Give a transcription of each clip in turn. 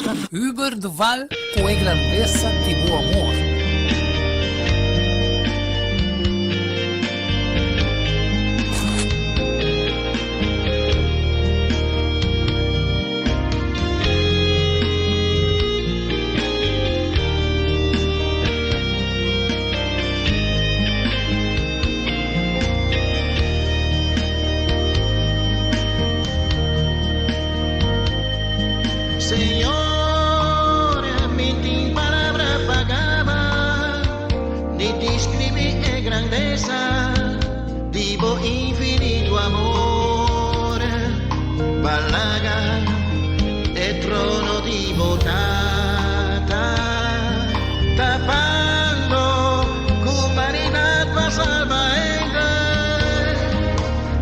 música über de val com a grandeza de tu amor. Senhor, me tem palavra pagava, de descrever a grandeza, divo infinito amor, balaga e trono di botata, tapando humanidad pa salvaenga,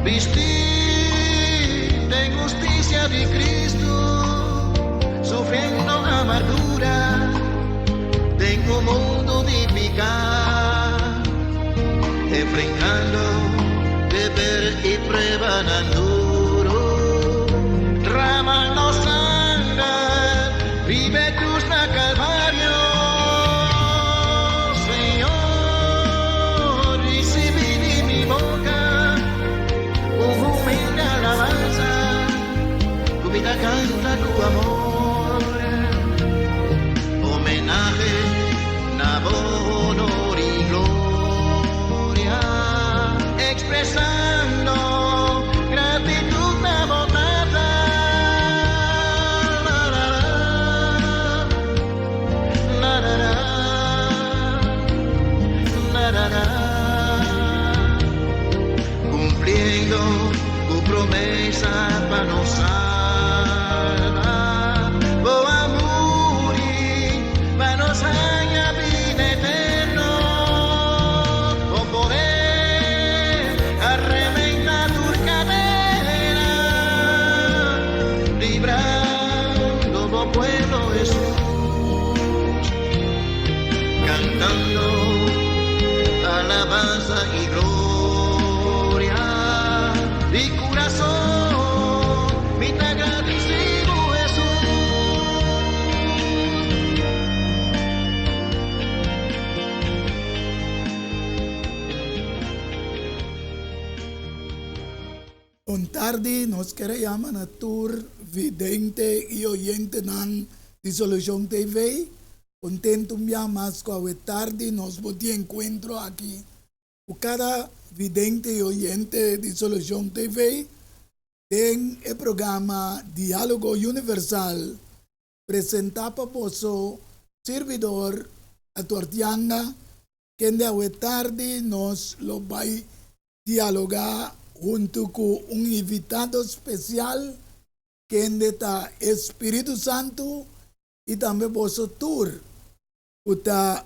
vestir de justicia de Cristo, sufriendo amargura, tengo un mundo de picar, enfrentando deber y prueba tan duro, tramando sangre, vive tus na calvario, Señor, recibí de mi boca un humilde alabanza, tu vida canta tu amor. Honor y gloria, expresando gratitud abotada. La, la, la, la, la, la. Cumpliendo tu promesa para nos salvar. Oh, amor, para nos alabanza y gloria, mi corazón, mi agradecido Jesús. On tarde nos queremos na tour vidente y oyente nan Dissolution TV. Contento más con la tarde nos de encuentro aquí. O cada vidente y oyente de Dissolution TV en el programa Diálogo Universal presenta para vosso servidor a Tortianga que en la tarde nos lo va a dialogar junto con un invitado especial que está Espíritu Santo y también vosso tour. Uta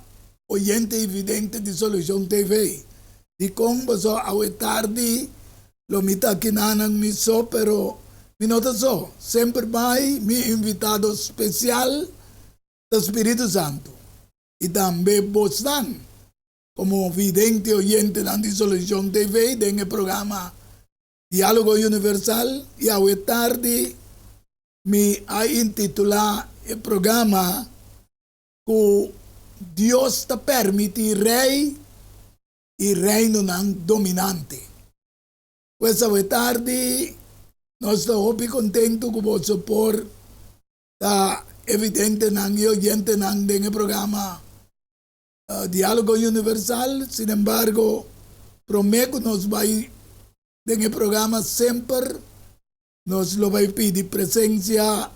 oyente evidente de Dissolution TV. Di con vosso a tarde lo mita kinanang miso pero minota so sempre mai mi invitado especial do Espíritu Santo. Y también vos dan como vidente oyente de Dissolution TV en el programa Diálogo Universal y a tarde me ha intitulado el programa que Dios te permite rey y reino dominante. Pues a tarde nos estamos muy contentos con vos por la evidente y oyente en el programa Diálogo Universal. Sin embargo, prometo nos va en el programa siempre nos lo va a pedir presencia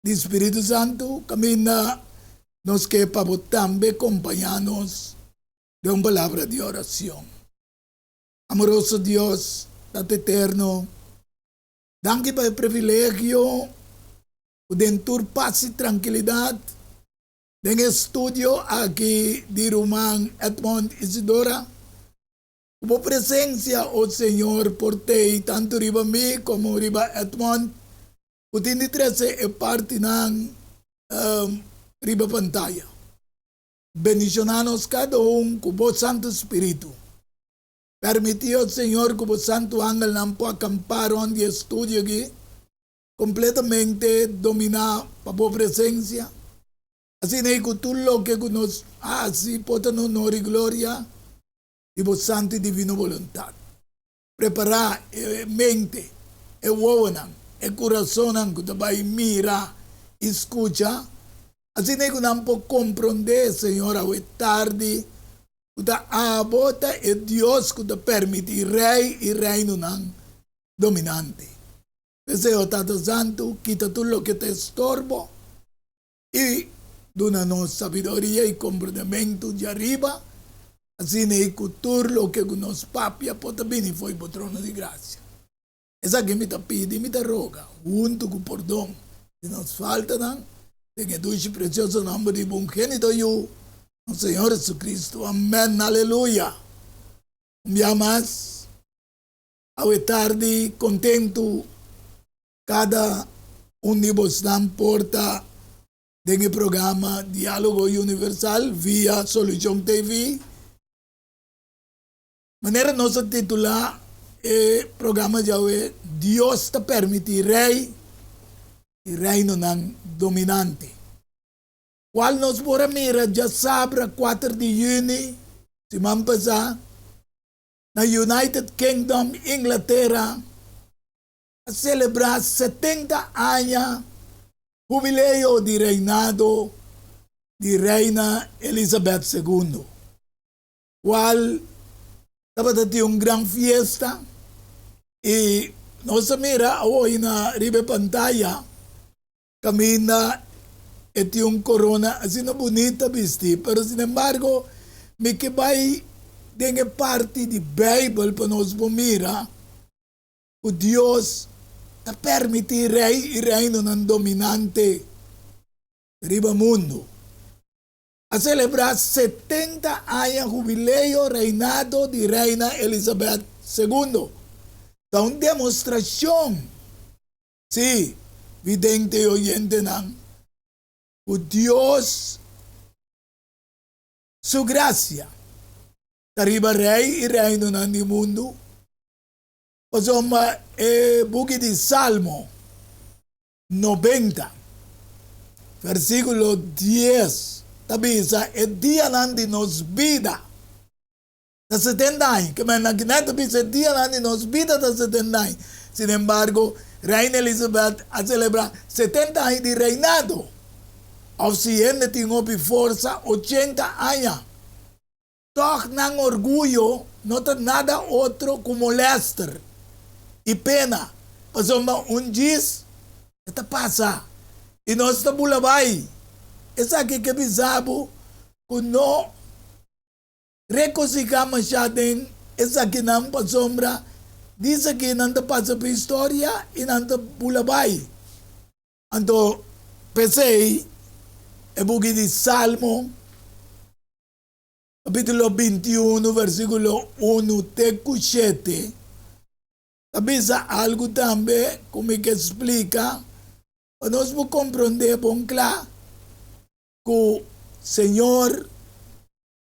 de Espíritu Santo, camina nos que para también acompañarnos de una palabra de oración. Amoroso Dios, Padre eterno, danke por el privilegio de tur paz y tranquilidad en el estudio aquí de Román Edmond Isidora. Como presencia, oh Señor, por ti, tanto riba mí como riba Edmond, utini 13 e parte ng riba pantalla. Bendicionanos cada con vos Santo Espíritu. Permitió, Señor, que vos Santo Ángel no pueda acampar donde estudio aquí, completamente dominar para boa presença. Assim é que tudo o que nos hace, pode nos honor e glória e boa santa e divina vontade. Preparar a mente, a ouana, o coração que vai mirar, escuta. Assim é que não pode compreender, Senhor, a tarde, que a bota é Deus que te permite rei e reino dominante. Deseo, Tata Santo, quita tudo o que te estorbo e dona-nos sabedoria e compreendimento de arriba. Assim é que tudo o que nos papia pode vir e foi para o trono de graça. Essa que me pede, me roga, junto com o perdão. Se nos falta, tenha dulce e precioso nome de bom gênito eu, o Senhor Jesus Cristo. Amém, aleluia. Um dia mais, ao tarde, contento, cada de vocês porta do programa Diálogo Universal via Solution TV. Maneira nossa titular é programa de hoje, Deus te permite rei e reino dominante. Qual nos bora mira já sabe 4 de junho, semana passada, na United Kingdom, Inglaterra, a celebrar 70 anos jubileu de reinado de Reina Elizabeth II, qual estava tendo uma grande festa e nossa mira hoje na riba pantalla camina e tem uma corona assim bonita vestir, pero sin embargo me que vai dengue parte de Bible para nós mira o Deus te permite rei e reino dominante riba mundo. A celebrar 70 anos jubileu reinado de Reina Elizabeth II. Então, demonstração, sim, vidente e oyente, o Deus, sua graça, arriba rei e reino no mundo. Insomma, é buque de Salmo 90, versículo 10. Tabisa, é dia de nos vida da 70 anos. Que na gineta tabisa, é dia de nos vida da 70 anos. Sin embargo, Reina Elizabeth a celebrar 70 anos de reinado. Ao ciente tem força 80 anos. Toch não orgulho, não tem nada outro como molestar e pena. Mas diz, está passa. E nós estamos bulabay. Essa aqui que bisabo, que não reconciliamos masyado, essa aqui não pa sombra, diz aqui não passa para história e não bulabay. Então, pensei, é bugi de Salmo, capítulo 21, versículo 1, teco 7, avisa algo também, como que explica, para nós compreender bom claro, que o Senhor,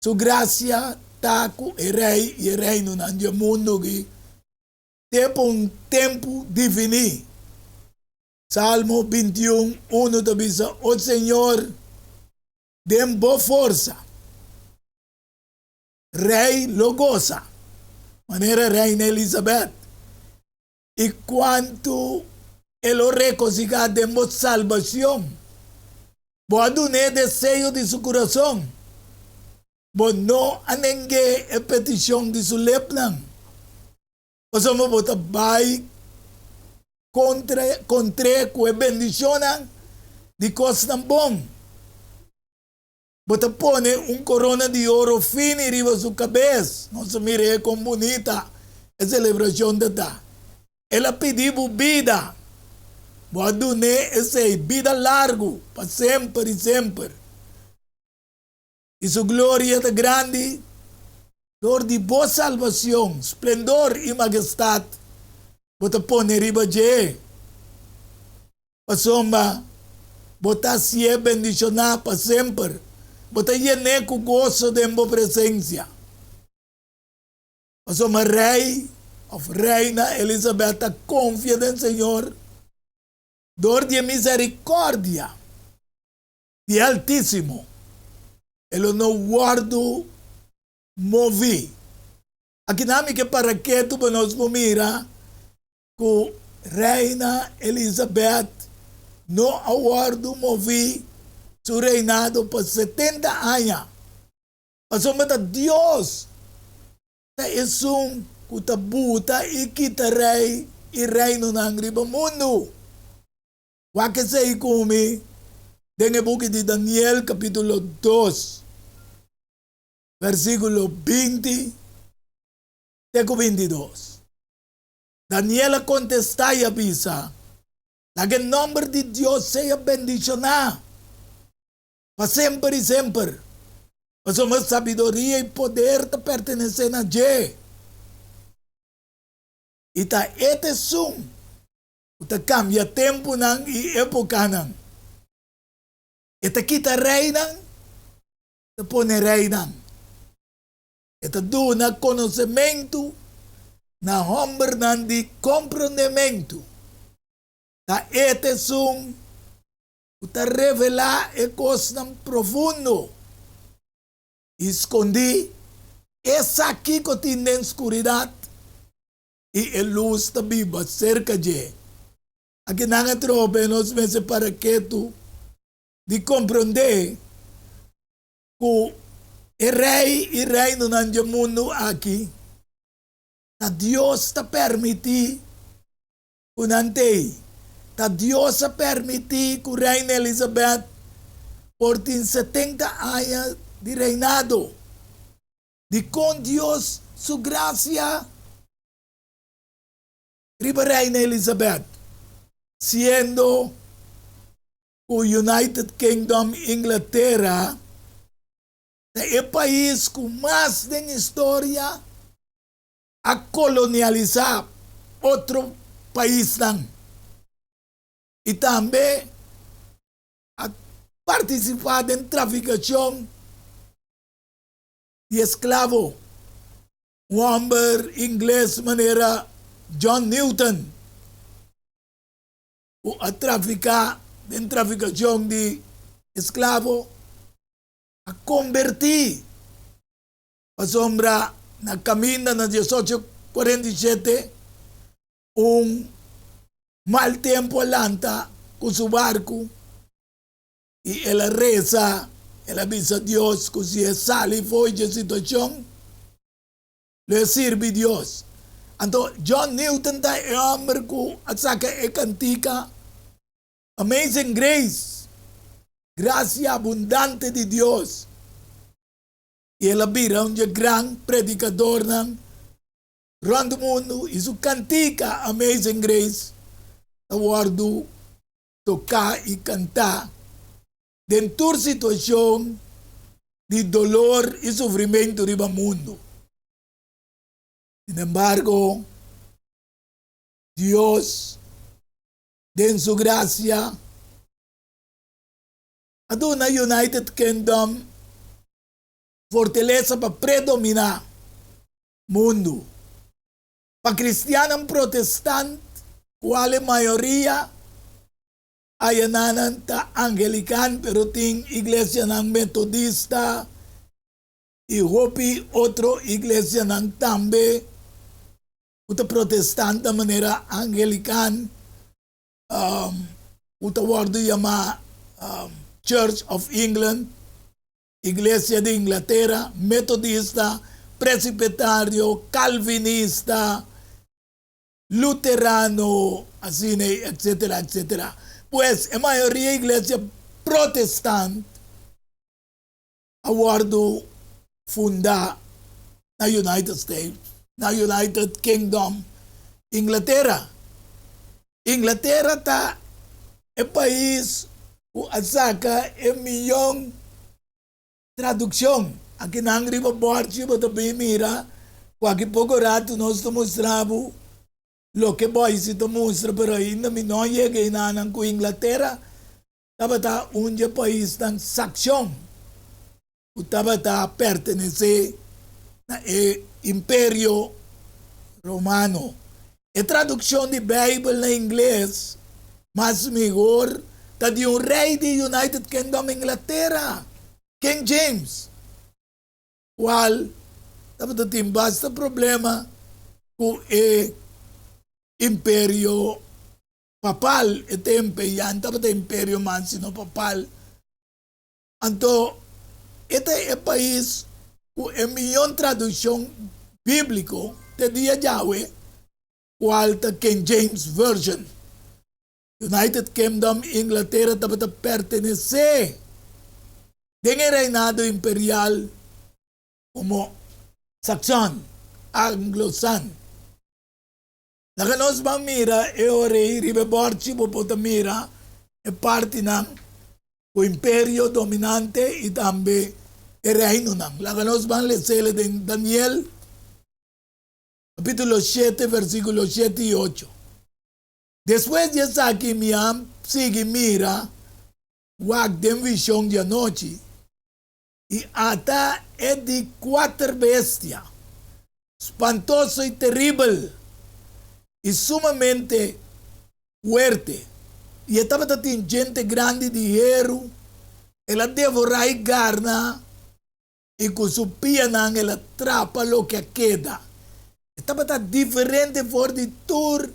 sua graça, está com o rei e o reino no mundo que tem um tempo divino. Salmo 21, 1 diz: o Senhor, dê boa força, rei lo goza, maneira reina Elizabeth, e quanto ele reconcilia de boa salvação, boa dune desejo de seu coração, boa não anengue a petição de seu leplan, o Senhor bota vai contra com a bendição de coisa bom. Bota pone corona de ouro fino em riba sua cabeça. Nossa, mire como bonita a celebração de tá. Ela pediu vida. Boa dune essa vida largo para sempre e sempre. E sua glória é grande, dor de boa salvação, esplendor e majestade. Bota pone riba de. Pasomba, bota se é bendicionar para sempre. Bota llene com gozo de boa presença. Pasomba rei, of reina Elizabeth, confia no Senhor. Dor de misericórdia, de Altíssimo. Ele não guardo movi. Aqui nami que para que tu nos mira que Reina Elizabeth não aguardo movi su reinado por 70 anos. Mas o Deus é que buta e kita rei e reino ng riba mundo. Wake sa ikumi, dengue buki di Daniel capítulo 2, versículo 20, teco 22. Daniela contesta y avisa, que el nombre de Dios sea bendicionado, para siempre y siempre. Mas uma sabedoria e poder te pertencem a Deus. E ta ete sum, ta cambia tempo nang e época nang. E ta kita rei nang, ta pone rei nang. E ta do na conhecimento, na homem nang di compreendimento. Ta ete sum, ta revela e cos nang profundo. Escondi, essa aqui que tem na escuridade, e a luz está viva cerca de. Aqui não é tropa, nós vemos para que tu de compreender que o rei e reino no mundo aqui, a Deus está permitir que nante, a Deus está permitir que o reino Elizabeth por 70 anos de reinado, de com Deus, su gracia, riba Reina Elizabeth, siendo o United Kingdom, Inglaterra, é o país com mais de história a colonializar outro país não. E também a participar em traficação de escravo. Um homem inglês maneira John Newton, a traficar em traficação de escravo, a convertir a sombra na caminho na 1847 mal tempo alanta com seu barco e ela reza. Ela avisa a Deus que se sale foi de situação, le sirve Deus. Então, John Newton é homem que atsaca e cantica Amazing Grace, graça abundante de Deus. E ela vira grande predicador ng rondo mundo e su cantica Amazing Grace, awardo tocar e cantar dentro da situação de dolor e sofrimento do mundo. Sin embargo, Deus, em sua graça, aduna United Kingdom fortaleza para predominar mundo. Para cristiano protestante, qual é a maioria, ayananan ta Anglican, pero ting iglesia ng Metodista, e hopi otro iglesia ng Tambe, uta protestante manera Anglican, uta wardo yama Church of England, Iglesia de Inglaterra, Metodista, Presbiterio, Calvinista, Luterano, así, etcétera, etcétera. Pues a maioria igreja protestante aguardo fundar na United States, na United Kingdom, Inglaterra. Inglaterra tá é país o asaca é milhão tradução. Aqui na Angriba Borchi, bota bem mira, qualquer pouco rato nós te mostramos lo que poi si mostra, pero ainda me não cheguei na Inglaterra, estava um país de Saxão, estava pertencer ao Império Romano. A tradução de Bíblia em inglês, mais melhor, de un rey de United Kingdom Inglaterra, King James, cual dapat tem basta problema com o imperio papal, ete empeyan, dapat imperio man sino papal. Anto, ete é país com a melhor tradução bíblico de dia Yahweh, qual ta King James Version. United Kingdom, Inglaterra, dapat pertenece del reinado imperial como Saxon, Anglo-San. Nakanos bang mira, rei ribeborci popotamira, e parte ng o imperio dominante e tambe e reino ng. Nakanos bang lesele de Daniel, capítulo 7, versículo 7 y 8. Después de aquí miam, sigue mira, wag den visión de anoche, y ata es de 4 bestias, espantoso y terrible, y sumamente fuerte. Y estaba tatin gente grande de hierro, ela devora y garna, y con su piana ela atrapa lo que queda. Estaba tan diferente por de tour,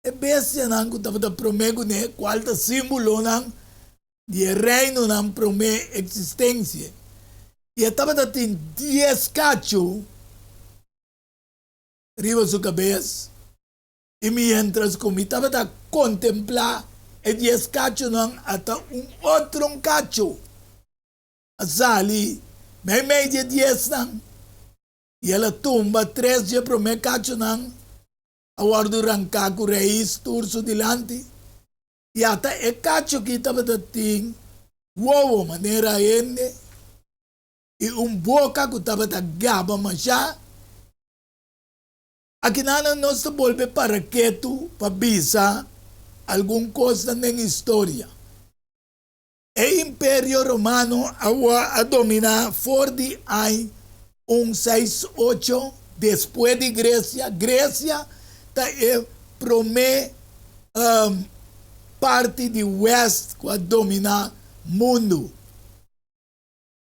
e bestia nang estaba tan promego ne, cual ta símbolo nang, de reino nang prome existencia. Y estaba tatin 10 cachos, arriba su cabeza. Y mientras comitaba a contemplar el 10 cachos hasta un otro cacho. Asali, me media 10 y a la tumba 3 de primer cacho aguardo rancaco reis turso delante. Y hasta el cacho que estaba tatin, huevo manera ende, y un boca que estaba gaba machá. Aqui não se volve para quieto, para bisa, alguma coisa na história. O Império Romano a dominar por de ano 168 depois de Grécia. Grécia é prome parte de West que a dominar mundo.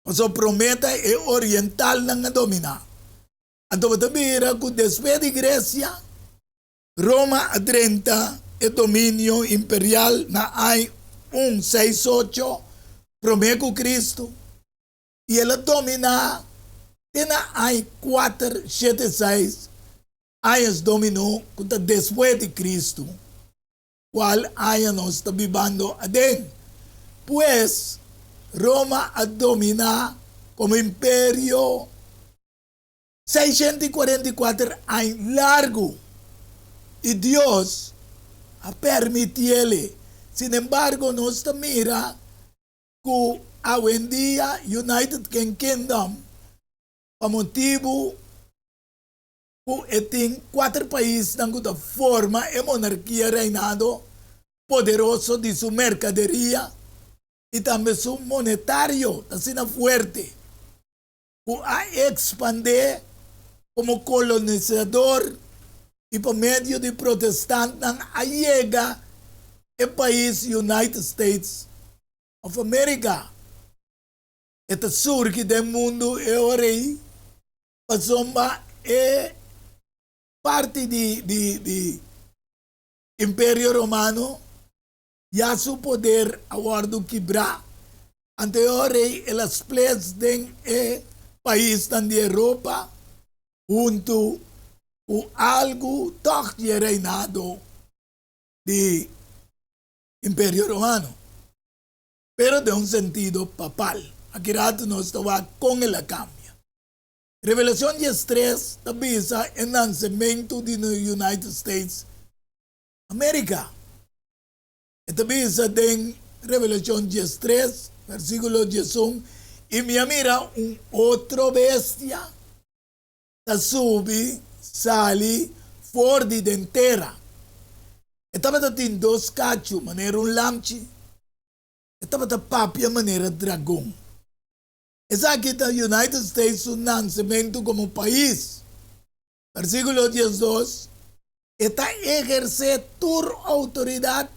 O prometa é oriental não a dominar. Então, também que depois de Grécia, Roma a 30 é domínio imperial na ano 168, promete Cristo, e ela domina na ano 476, anos dominou depois de Cristo, qual ano nós estamos vivendo adentro. Pois, Roma a dominar como império 644 años largo y Dios ha permitido. Sin embargo, nos mira que hoy en día United Kingdom, por motivo que tem 4 países que forma a monarquia reinado poderoso de su mercadería y también su monetario, así fuerte, que ha expandido como colonizador y por medio de protestantes llega el país United States of America. Este surge del mundo ahora pasomba parte de Imperio Romano ya su poder aguardo quebrar. Ante ahora las playas de país de Europa junto con algo de reinado de Imperio Romano, pero de un sentido papal. Aquí rato no estaba con el cambio. Revelación 10:3 avisa el nacimiento de los United States América. Esta avisa en Revelación 10:3, versículo 11, y me mira un otro bestia subi, sali, fuori de entera. Estaba en 2 cachos, manera un lamchi. Estaba papia, manera dragón. Es aquí en United States un nacimiento como país. Versículo 12. Está ejerce tu autoridad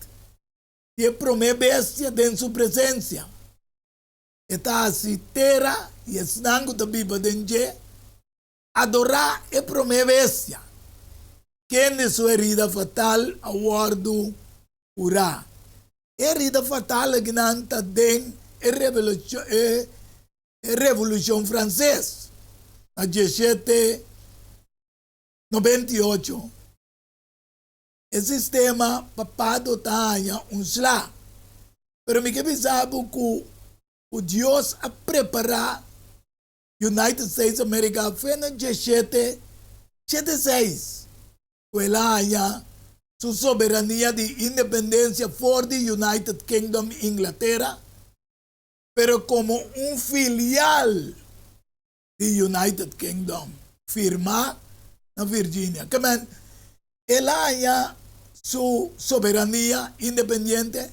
e promê bestia em sua presença. Está assim terra e esnango da Bíblia dentro, adorar e promê bestia. Quem de sua herida fatal aguardo urá. Herida fatal que não está dentro Revolução Francesa, a 1798. O sistema papado tinha slá. Pero me que pensava que o Deus a preparar United States America foi na 1776. Ela tinha sua soberania de independência for the United Kingdom, Inglaterra, pero como filial de United Kingdom, firma na Virgínia. Ela tinha sua soberania independiente,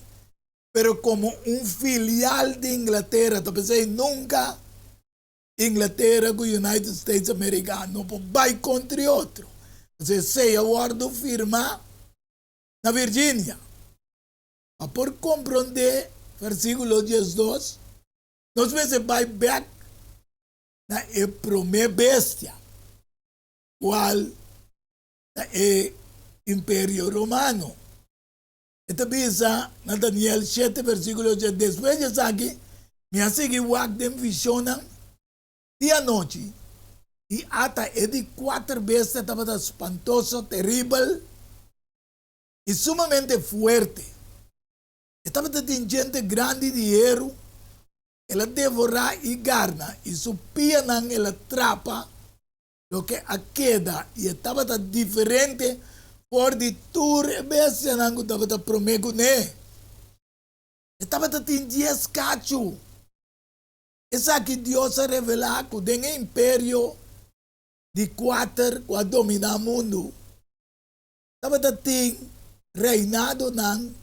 pero como filial de Inglaterra. Talvez nunca Inglaterra com United States americano vai contra outro. Você sei aguardo firma na Virgínia. Por compreender versículo 12, nós vamos vai back na primeira bestia, qual é Império Romano. Esta bisa na Daniel 7, versículo 10. Después de aqui, me hace que guardem visionan dia noite. E ata é de 4 bestias, estava espantoso, terrível e sumamente fuerte. Estava de gente grande de hierro. Ela devora e garna e supia nang ela trapa lo que a queda e estava diferente por de tur bestia nang estava promego ne. Estava tinha escacho. Essa que Deus a revelar que tem império de 4 que domina o mundo. Estava tinha reinado nang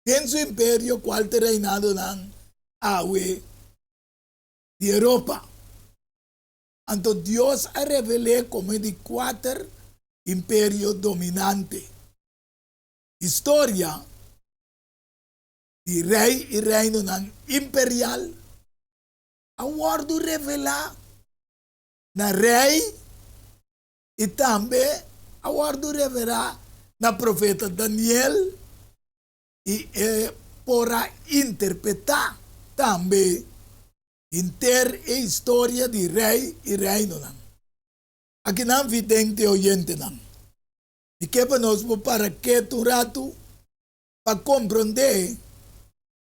dentro do império qual te reinado nang awe de Europa. Então Deus a revelou como de 4 impérios dominantes. História de rei e reino imperial. Aguardo revelar na rei e também aguardo revelar na profeta Daniel e para interpretar também inter e história de rei e reino. Aqui não vidente oyente não. E que para nós para que tu rato para compreender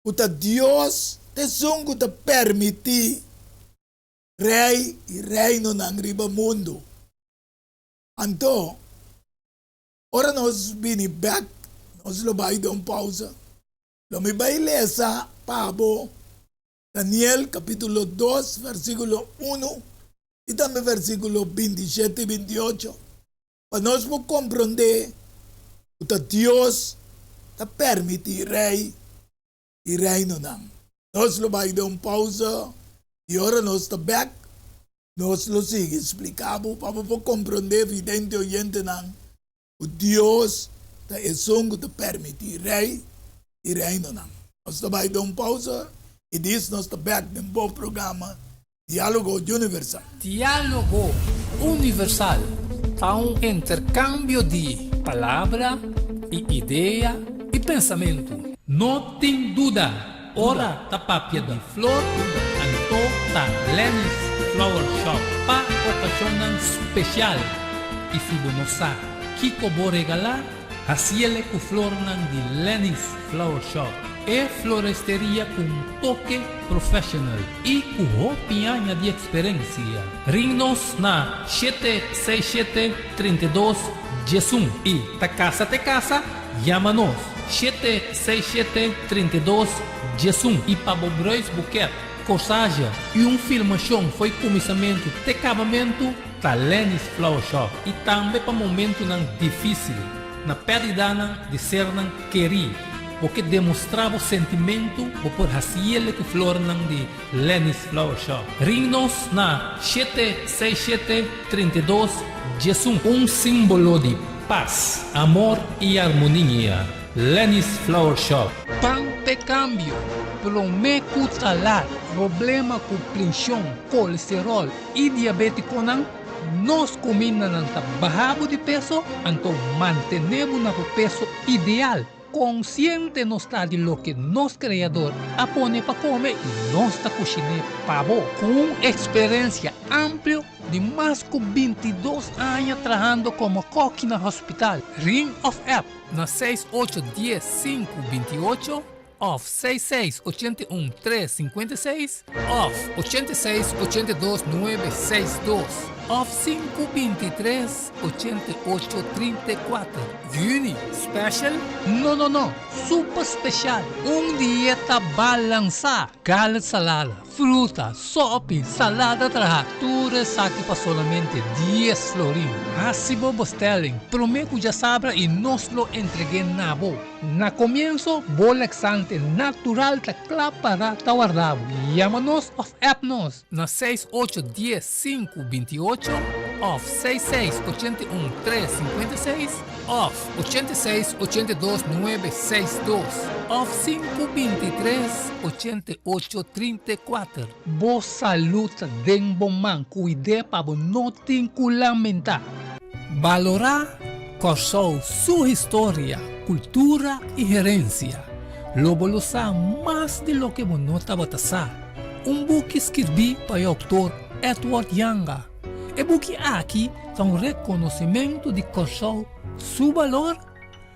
o que Deus te sungo te permitir rei e reino na riba mundo. Então, ora nós vini back, nós lo vai dar pausa. Lo me vai ler essa pabo Daniel capítulo 2, versículo 1 e também versículo 27 e 28. Para nós compreender o que Deus te permite rei e reino não. Nós lo vai dar pausa e ora nós está back. Nós lo sigue explicado para compreender evidente oyente não. O Deus te songo te permite rei e reino não. Nós vai dar pausa. E diz nós está back no bom programa Diálogo Universal. Diálogo Universal é um intercâmbio de palavra e ideia e pensamento. Não tem dúvida, ora tapapia de flor, anto ta Lenny's Flower Shop pa ocasión especial. E se você sabe Kiko vou regalar, haciele com flor de Lenny's Flower Shop. É floresteria com toque profissional e com roupinha de experiência. Ring-nos na 767-32-Jesum e ta casa, chama-nos 767-32-Jesum e para Bobrois Buquet, corsagem e filmação foi começamento de acabamento da Lenny's Flower Shop e também para momento difícil na perda de ser querido. Porque demonstrava o sentimento por haciele que flor de Lenny's Flower Shop. Ring-nos na 767-32 Jesum, símbolo de paz, amor e harmonia. Lenny's Flower Shop. Pão pe cambio, promecutalar, problema com pressão, colesterol e diabetes nang nos comina ng tabahabo de peso, então mantenemos no peso ideal. Consciente nos está de lo que nos criador apone para comer e nos está cozinando pavo com experiência ampla de mais de 22 anos trabalhando como coque no hospital. Ring of App na 6810-528 of 6681-356 of 8682-962 of 523-8834. Uni Special? No. Super Special. Dieta balança. Galat salada, fruta, sopa, salada trajatura saque para solamente 10 florin. Hasibo Bostelling. Prometo ya sabra y nos lo entregué na bo. Na comienzo, bolexante natural ta para tawarrabo. Llámanos of appnos na 6810-528 of 6681-356 of 8682-962 of 523-8834. Vos saluta den bom man, cuide pa bo no tinculamenta. Valorar Corsou su historia, cultura y herencia. Lobo lo sa más de lo que monota batasa. Buque escrevi para o autor Edward Yanga. E buque aqui está reconhecimento de Corsou, su valor,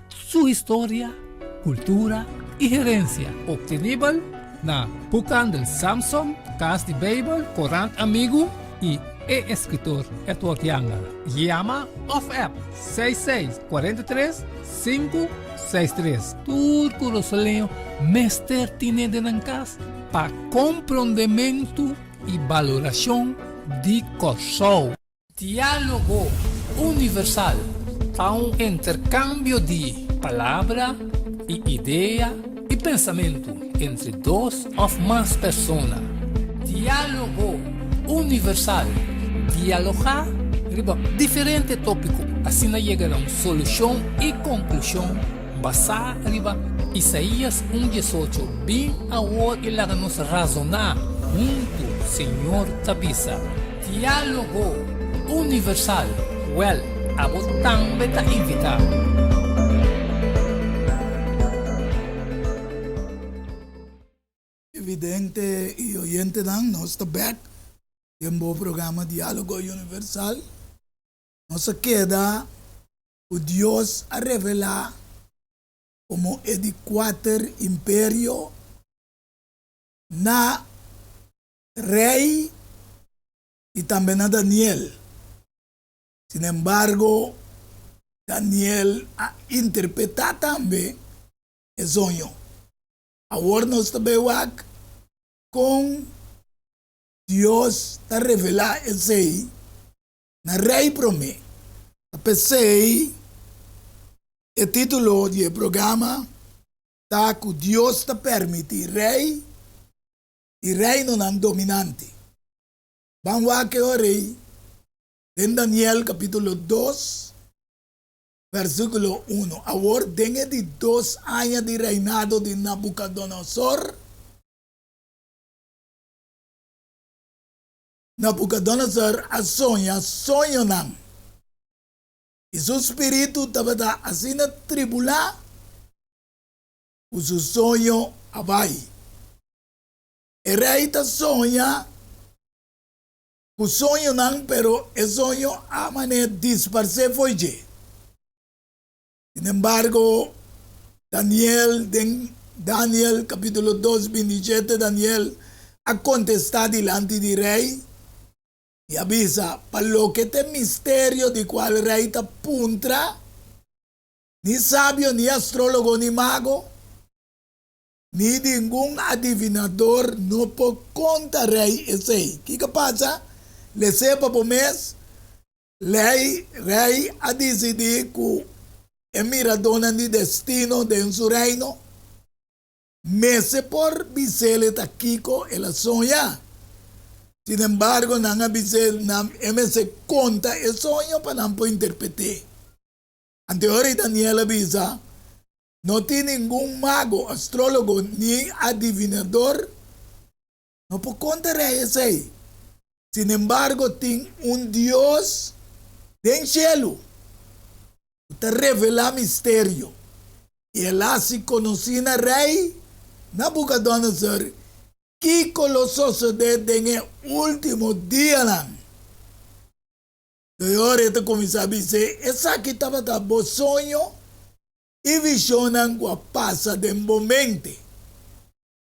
su historia, cultura y herencia. Obtenível na Bucan del Samson, Cas de Babel, Corant Amigo y escritor Edward Yanga. Llama of app 6643-563. Turco Rosaleo, Mester tiene de Nancas para compreendimento y valoración de Corsou. Diálogo universal para un intercambio de palabra y idea y pensamiento entre dos o más personas. Diálogo universal. Dialogar riba diferente tópico, assim llegar a uma solução e conclusão basada riba Isaías 1:18, bem agora e lá nos razonar junto, Senhor Tabisa. Diálogo universal. Well, abo também ta invita. Evidente e oyente dan, nós está back. En bom programa Diálogo Universal, nos queda o Deus a revelar como é de 4 império na rei e também na Daniel. Sin embargo, Daniel a interpretar também o sonho. Agora nós também vamos com Deus está revelar esse na rei promê. Pensei o título do programa tá que Deus está permitir rei e rei não é dominante. Vamos a que o rei em Daniel capítulo 2 versículo 1. Agora dengue de 2 anos de reinado de Nabucodonosor. Nabucodonosor a sonho não. E seu espírito estava assim na tribula, o seu sonho abai. E rei está sonha, o sonho não, pero o sonho a maneira disparse foi de. Sin embargo, Daniel capítulo 2, 27, Daniel a contestar delante de rei. E avisa, para lo que este misterio de cual rey está puntra, ni sabio, ni astrólogo, ni mago, ni ningún adivinador no puede contar rey ese. ¿Qué pasa? Le sepa por mes, rey a decidir que el mirador de destino de su reino, mese por bisele taquico el soña. Sin embargo, no se conta el sueño para no interpretar. Ante ahora Daniel avisa, no tiene ningún mago, astrólogo ni adivinador. No puede contar ese. Sin embargo, tiene un Dios del cielo que te revela misterio. Y él así conocía al rey Nabucodonosor que lo sucede en el último día. Y ahora te comienza a decir, esa aquí estaba dando sueño y visionan que pasa de momento.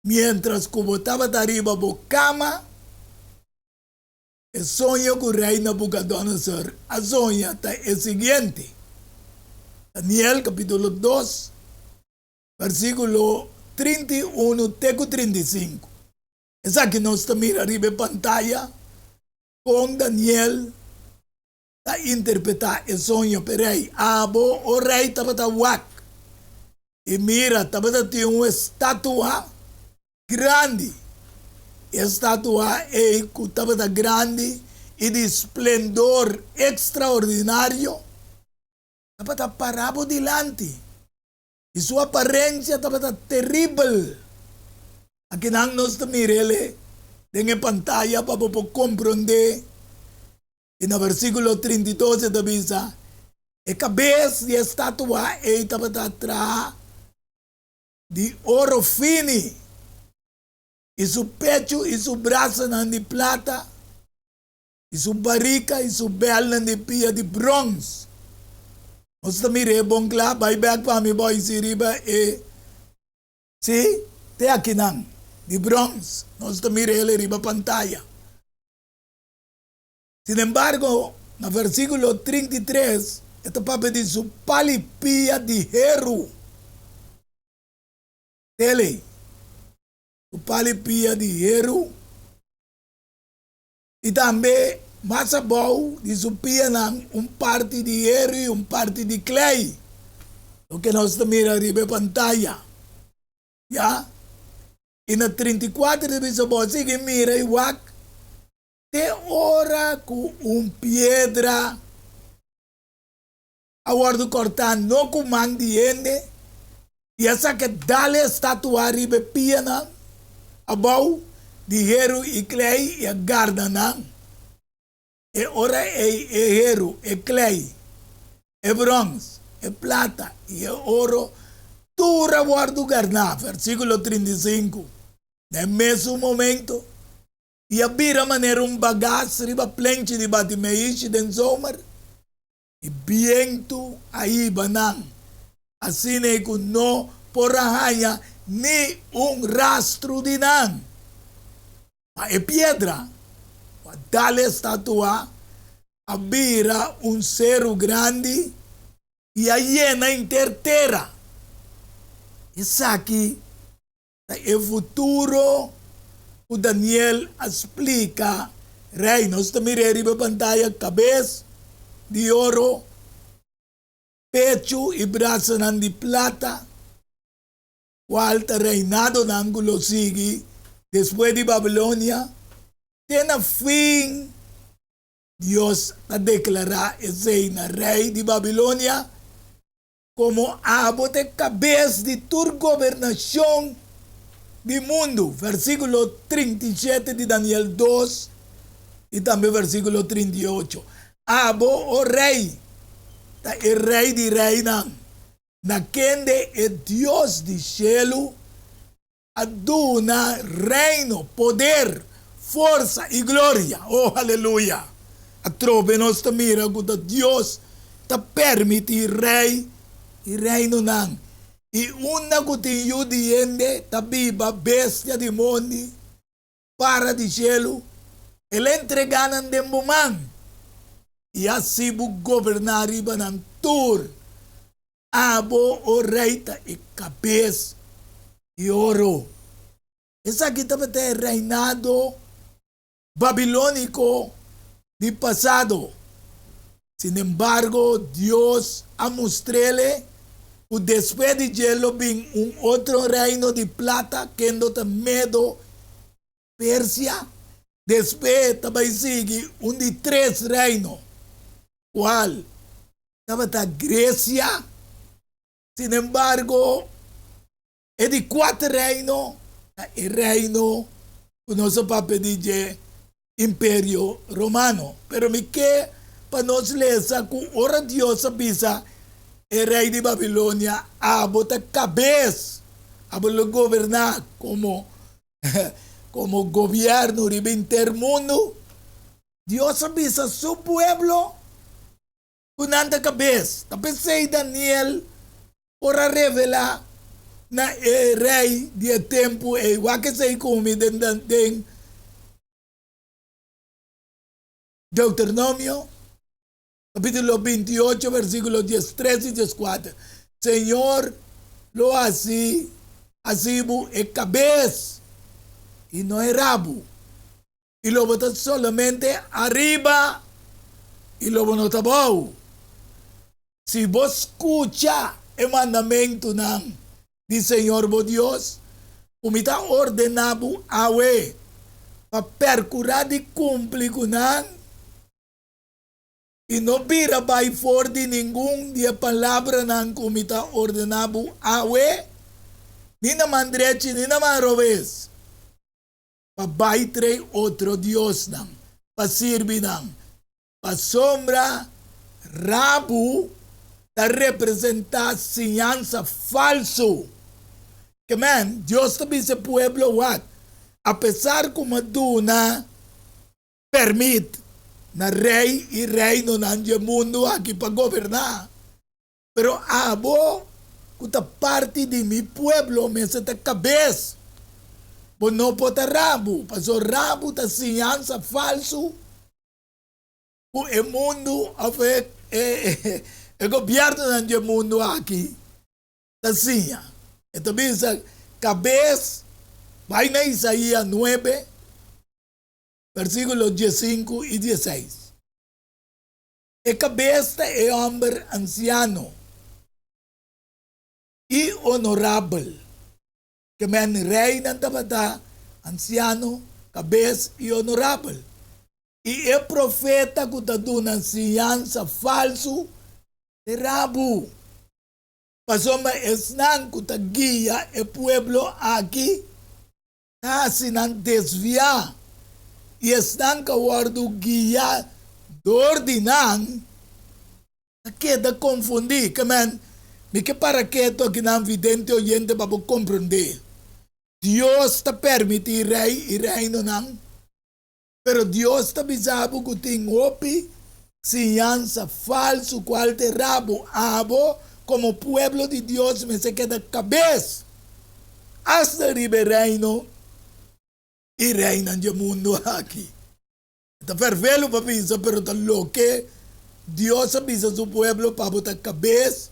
Mientras que estaba arriba de la cama, el sueño que el rey Nabucodonosor a soña está el siguiente. Daniel capítulo 2, versículo 31, teco 35. Es aquí nos está mira arriba en pantalla con Daniel a interpretar el sueño per rey. Abo o rey estaba wak. Y mira, estaba tiene una estatua grande. Estatua estaba grande y de esplendor extraordinario. Estaba parado delante. Y su apariencia estaba terrible. Aquí nos está mirele en la pantalla para poder comprender. En el versículo 32 se dice, la cabeza de estatua estaba atrás de oro fino. Y su pecho y su brazo eran de plata. Y su barriga y su bela de pia de bronce. Você mire bom claro, vai back para mim, boy, se riba e sim, te aqui não, de bronze. Nós mire ele riba pantalla. Sin embargo, no versículo 33, este papel diz su palipia de hierro. Ele, su palipia de hierro. E também, mais abaixo, de su pia parte de hierro e parte de clay. O que nós estamos arriba na pantalla. Já? E na 34 diz abaixo, sigue mira e wak. Te ora com pedra. Agora cortar no com man de ende. E essa que dá-lhe estatua arriba pia abaixo de hierro e clay e a guarda E ora é hierro, é clay, é bronze, é plata e é ouro. Tudo guardo guardar. Versículo 35. No mesmo momento, e a vira maneira bagagem riba plenche de batimeixe den zomer. E viento aí banang. Assim é que não por arranha nem rastro de nan. Mas é pedra. Dale estatua, abira ser grande e a llena interterra. Isso aqui é o futuro que Daniel explica. Rei, nós estamos mirando a pantalla, cabeça de ouro, pecho e braço de plata, qual reinado na ângulo sigue, depois de Babilônia. Tena fim, Deus a declarar esse rei de Babilônia como abo de cabeça de toda governação do mundo. Versículo 37 de Daniel 2 e também versículo 38. Abo o rei, o rei de reina, na quem é Deus de cielo, aduna reino, poder, força e glória. Oh, aleluia. A trove nós mira que Deus te permite rei e reino não. E uma que tem judiende, ta viva bestia de mundo, para de cielo, ele entregaram de momento. E assim vou governar riba ng tur. Abo o rei ta e cabeça e ouro. Essa aqui também é reinado babilônico de passado. Sin embargo, Deus a mostrele que después de gelo vem outro reino de plata que não tem medo, Pérsia. Después também sigue de 3 reinos. Qual? Estava a Grécia. Sin embargo, E di quattro reino, il reino, non so papà dice, imperio romano. Però mi che, per non lesa, che ora Dio sapisa, il re di Babilonia ha bota cabeça, ha lo governar como, como gobierno de intermundo. Dios avisa a su pueblo con anda cabeça. Tapesei Daniel para revelar na rei de tempo e igual que sei como den Deuteronomio capítulo 28 versículos 13 y 14. Señor lo así es cabeza y no es rabo. Y lo bota solamente arriba y lo bota abajo. Si vos escucha el mandamiento del Señor vos Dios, como está ordenado a we, para percurar y cumplir con y no vira by for de ningún de palabra nan como está ordenado a we, ni na man derecho ni na man revés. Pa baitre otro Dios nan, pa sirvi nan, pa sombra, rabu, ta representa enseñanza falso. Que man, Dios te dice pueblo what? A pesar como duna, permite, na rey y reino nan el mundo aquí para gobernar. Pero abo, kuta parte de mi pueblo me se te cabeza. Pues no pota rabo, pasó rabo ta enseñanza falso. El mundo, el gobierno del mundo aquí, ta enseña. Entonces, cabeza, vaina Isaías 9, versículos 15 y 16. El cabeza es hombre anciano y honorable. Que me reina tabata, anciano, cabeza y honorable. Y el profeta que está dando una enseñanza falso de rabo. Pasó es nan que está guía el pueblo aquí, está sin desviar. Y están que guardo guía de ordinan, queda confundir. Que man, que para que esto que no vidente oyente para comprender. Dios te permite rey y reino nan, pero Dios te avisaba que tiene opi, enseñanza falso, cual te rabo, abo, como pueblo de Dios me se queda cabeza, hasta el reino y reina en el mundo aquí. Está perfecto, papisa, pero está lo que Dios avisa a su pueblo para botar cabeza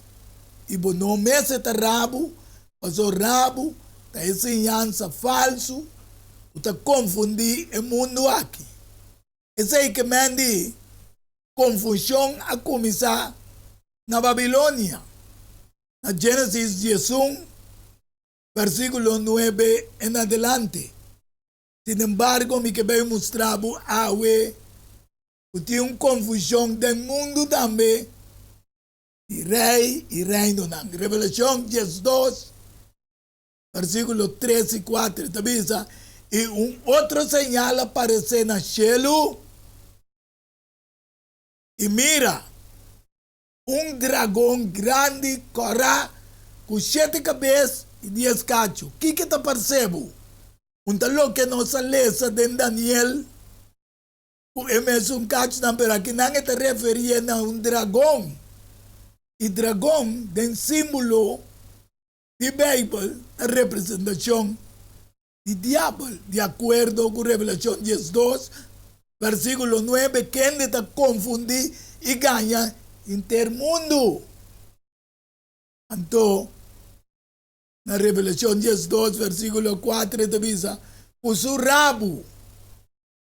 y no me se está rabo, pasó rabo, está enseñanza falso, está confundir el mundo aquí. Es ahí que me di confusión a comenzar na Babilonia. Na Génesis 11, versículo 9 en adelante. Sin embargo, me que veo mostrado a we, que tiene una confusión del mundo también, y rey y reino. Revelación 12, versículos 3 y 4. Te avisa, y un otro señal aparece en el cielo, y mira, un dragón grande corra con 7 cabezas y 10 cachos. ¿Qué te percebo? Un talo que no sale de Daniel, es un cacho, pero aquí no te refería a un dragón. Y dragón, del símbolo de Bible, la representación de diablo, de acuerdo con Revelación 12, versículo 9, que te confundir y gana intermundo. Entonces, en la Revelación 12, versículo 4, te dice, con su rabo,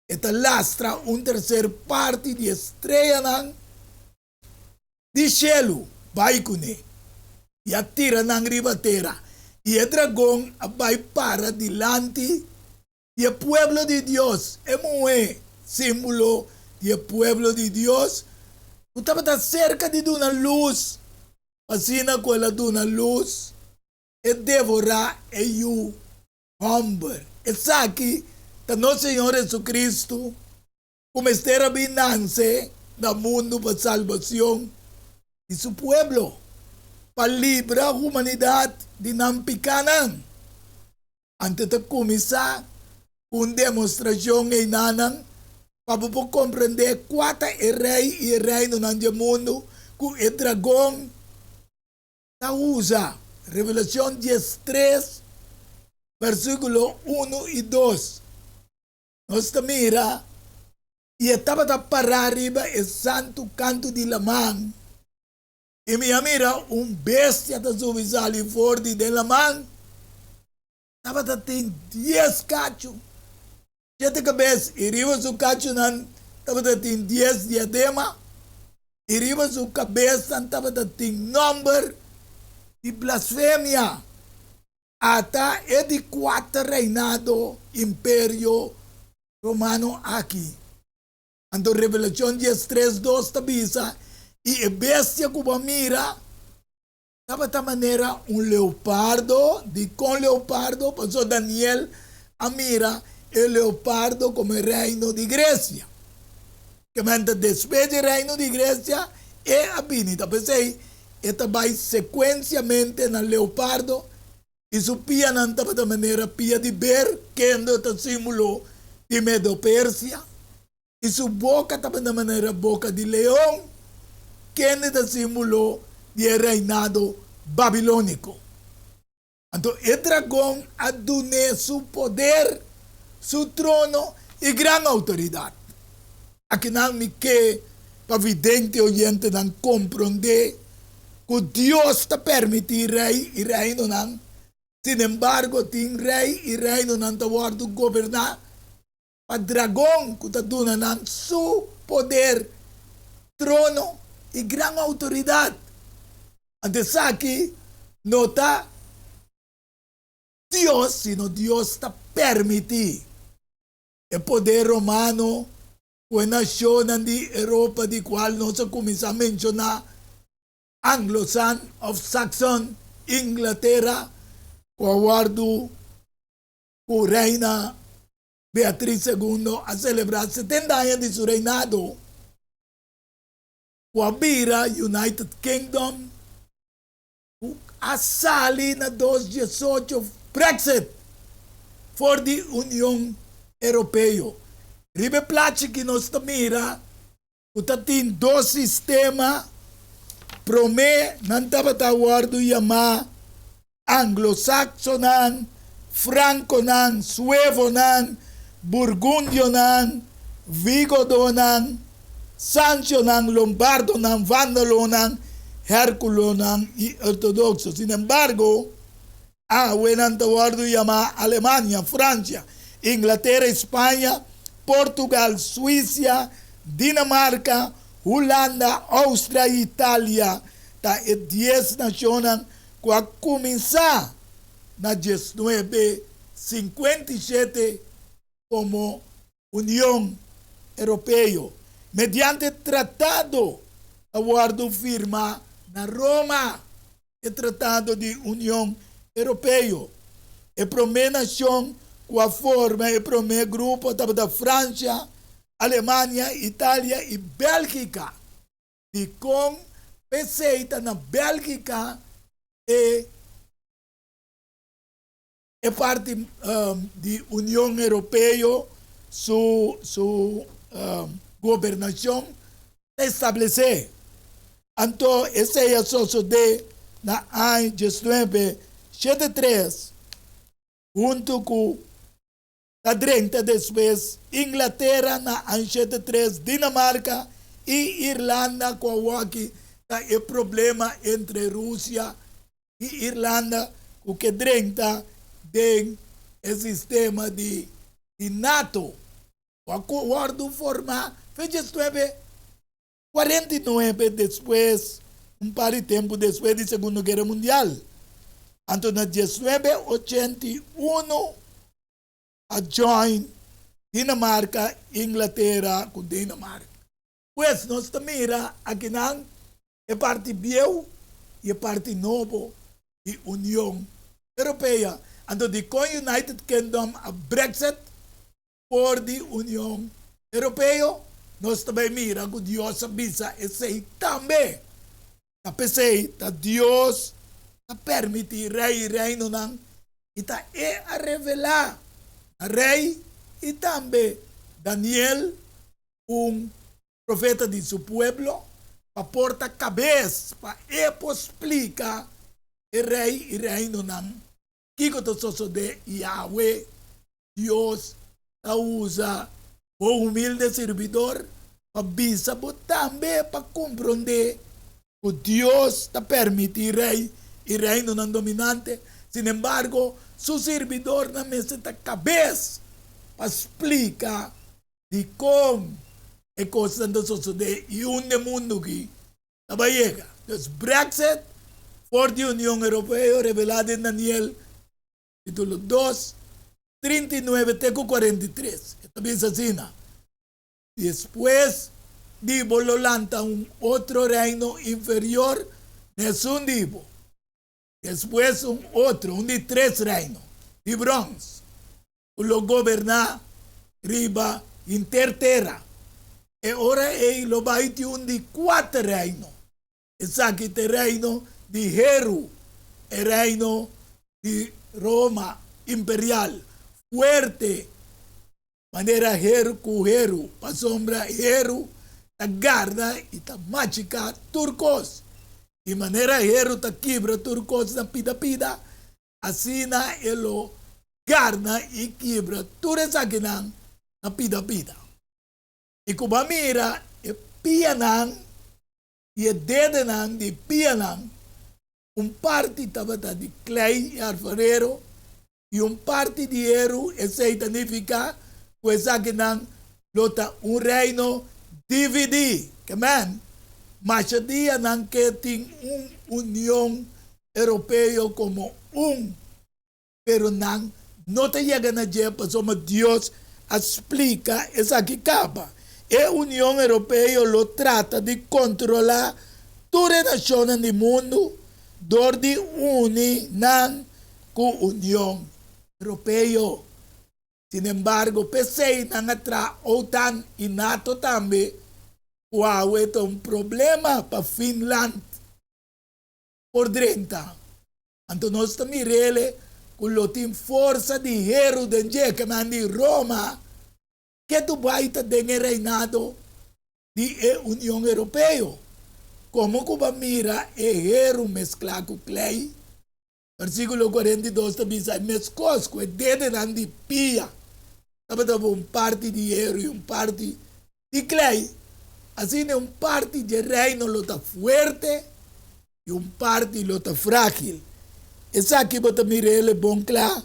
esta lastra un tercer parte de estrella de cielo, baikune, y atira en ribatera, y el dragón va para delante del pueblo de Dios, es muy símbolo del pueblo de Dios. Usted está cerca de una luz, fascina con la de una luz, e devorar e o hombre. E sabe que nosso Senhor Jesus Cristo, como esteja binance do mundo para salvação de seu pueblo, para livrar a humanidade de não picanan. Antes de começar, uma demonstração em nanan, para compreender qual é o rei e o reino do mundo, que o dragão usa. Revelação 13, versículo 1 e 2. Nós mira, e estava para arriba o santo canto de lamang. E me mira bestia da subisali fora de lamang. Estava tem 10 cachos. 7 cabeças. E riba su cacho nan, estava tem 10 diadema. E riba su cabeça estava tem número de blasfêmia. Ata é de 4 reinado império romano aqui. Então, Revelação 13:2 tabisa, e a bestia como mira, estava da maneira leopardo, de com leopardo, passou Daniel a mira, o leopardo como reino de Grécia. Que manda depois do reino de Grécia, é a binita. Pensei, esta vai sequencialmente no leopardo, e su pia não estava da maneira pia de ber, que ainda simulou de Medo-Pérsia. E sua boca estava da maneira boca de leão, que ainda simulou de reinado babilônico. Então, o dragão adune seu poder, seu trono e grande autoridade. Aqui não me que, para vidente oyente não compreender, que Deus está permitindo rei e reino não. Sin embargo, tem rei e reino não está guardo governar. O dragão que está dando seu poder, trono e grande autoridade. Antes aqui, nota, Deus, sino Deus está permitindo o poder romano, a nação de Europa, de qual nós começamos a mencionar, Anglo-Saxon of Saxon, Inglaterra, com a guardo, com a reina Beatriz II, a celebrar 70 anos de seu reinado. Com a Bira, United Kingdom, a sali na 2018 Brexit, for the União Europeia. Ribe place que nós mira, o tatin do sistema, prome, não estava guardo yama, anglo-saxonan, franconan, suevonan, burgundionan, vigodonan, sancionan, lombardonan, vandalonan, herculonan y ortodoxos. Sin embargo, guardo llama Alemania, Francia, Inglaterra, España, Portugal, Suiza, Dinamarca, Holanda, Austria e Itália. Tá 10 nações que a começar na 1957 como União Europeia, mediante tratado a guardo firma na Roma, o Tratado de União Europeia. A primeira nação com a forma, o primeiro grupo estava da França, Alemanha, Itália e Bélgica. E com receita na Bélgica e parte da União Europeia, sua governação estabelecer. Então, esse é o socio de na ano 1973, junto com a 30 depois, Inglaterra na ano 73, Dinamarca e Irlanda, com o problema entre Rússia e Irlanda, o que 30 tem o sistema de NATO. O acordo forma, fez 49 depois, par de tempo depois da Segunda Guerra Mundial. Então, na 1981, a join Dinamarca, Inglaterra com Dinamarca. Pois nós mira aqui na parte viejo e a parte novo de União Europea. Ando di con United Kingdom a Brexit por di União Europea. Nós também mira que Deus avisa e sei também. A pensei que Deus a permitir rei e reino não. E tá a revelar a rei e também Daniel, profeta de seu pueblo, para porta cabeça, para explicar o rei e reino não. Que que de Yahweh, Deus, usa o humilde servidor para bisa, mas também para compreender que Deus está permitir rei e reino não dominante. Sin embargo, su servidor na mesa da cabeça para explicar de como é coisa que sucede e onde o mundo aqui chega. Então, Brexit, for de União Europeia, revelado em Daniel, capítulo 2, 39 até 43. Esta diz assim, depois, dibo lo lanta outro reino inferior, nesse dibo. Depois outro, de 3 reinos, de bronze. Lo governa riba interterra. E ora lo vai de 4 reinos. Esse aqui é o reino de Heru, o reino de Roma imperial. Fuerte, maneira Heru com Heru, para sombra Heru, a guarda e a mágica turcos. De maneira Heru ta quebra turcos na pida-pida, assim ele garna e quebra tudo isso aqui na pida-pida. E como mira, e pianang, e dedenang de pianang, parte estava de clay e alfarero, e parte de Heru, e significa, que aqui lota reino dividir, que man, mas dia não que tem União Europeia como pero não te chega na jepa, como Deus explica essa que capa. A União Europeia lo trata de controlar todas as nações do mundo, dor de unir com a União Europeia. Sin embargo, pensei na OTAN e NATO também, qual é problema para Finland por dentro. Então nós também rele que tem força de Heru de de Roma que tu vai ter reinado de União Europeia. Como que mira Heru mesclar com Clay? Versículo 42 também diz, mescos que dedo de pia. Estava parte de Heru e parte de Clay. Assim é parte de reino lo está fuerte e parte lo está frágil. Essa aqui bota mirele bom claro.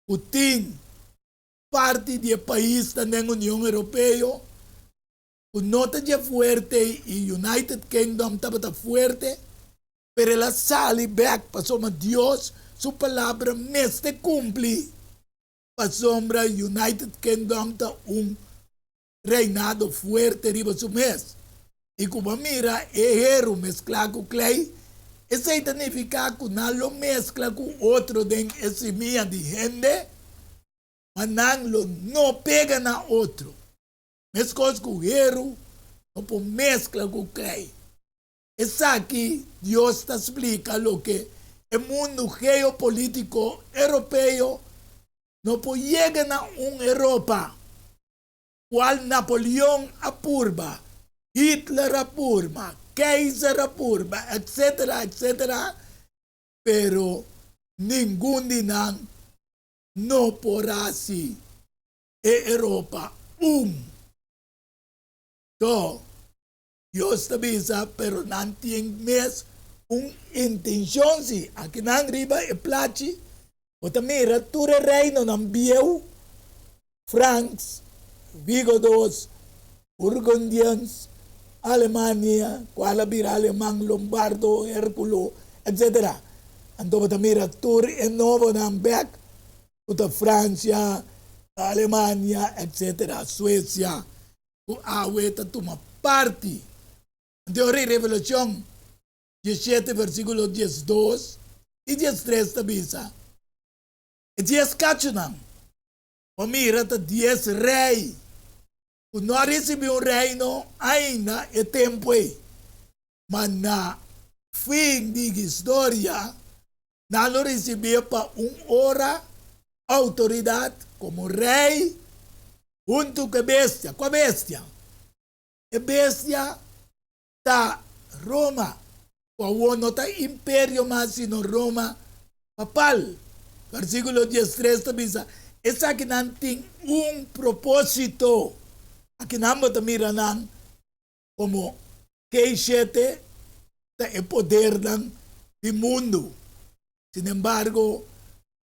O tem parte de país da União Europeia. O nota de fuerte e United Kingdom estava fuerte. Pero ela sale back para sombra Deus, sua palavra mestre cumpre. Para sombra United Kingdom está reinado fuerte riba su mes. E como mira, Heru mezcla com Clay, isso significa que não lo mezcla com outro de esse minha de gente, mas não pega na outro. Mescos com Heru, não pode mezcla com Clay. Isso aqui, Deus está explicando o que o mundo geopolítico europeu não pode chegar na Europa. Qual Napoleão apurba, Hitler apurba, Kaiser apurba, etc., etc. Pero nenhum de nós não porá se Europa Então, Deus te avisa, pero não tem mais intenção se aqui não riba e place. O tamira, tu reino não viu, Franks, Vigodos, Burgundians, Alemania, Qualabira, Alemán, Lombardo, Hérculo, etc. Então, tamira, tur e novo ng back, uta Francia, Alemania, etc. Suecia, o aweta tuma parte. Teoria Revelación 17, versículo 12 y 13 te avisa. 10 cachunan. O mira ta 10 rei. O não recebeu reino ainda é tempo aí. Mas na fim de história, não recebeu para hora autoridade como rei junto com a bestia. Com a bestia. A bestia está Roma. O não está império, mas sino Roma papal. Versículo 13 está dizendo, essa aqui não tem propósito. Aqui não mira não como que sete é poder do mundo. Sin embargo,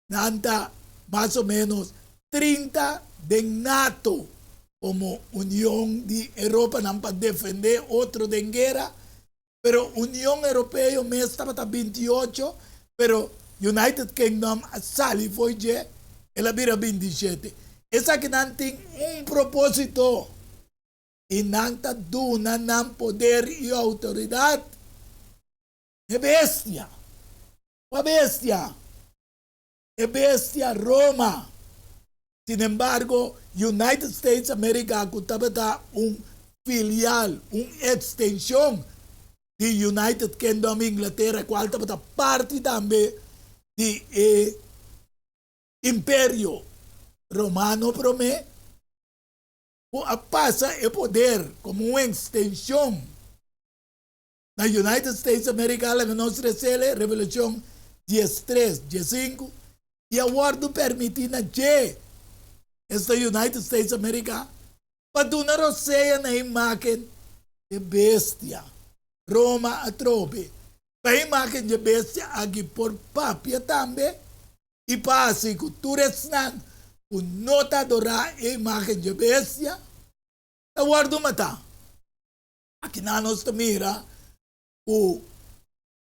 não está mais ou menos 30 de NATO como União de Europa não para defender outro de guerra, pero União Europeia mesmo estava 28, pero United Kingdom sali foi de ela vira 27. Essa aqui não tem propósito e não está dando poder e autoridade. É bestia. A bestia. É bestia Roma. Sin embargo, United States America estava filial, extensão de United Kingdom Inglaterra, qual estava parte também de Império Romano promê, passa o poder como uma extensão. Na United States America, nós recebemos a Revolução 13, 15, e agora permite na esta United States America para dar roceia na imagem de bestia. Roma a trope. Para a imagem de bestia aqui por papia também. E para assim que tu resnan, o nota adorar a imagem de bestia, agora do matar. Aqui na nossa mira, o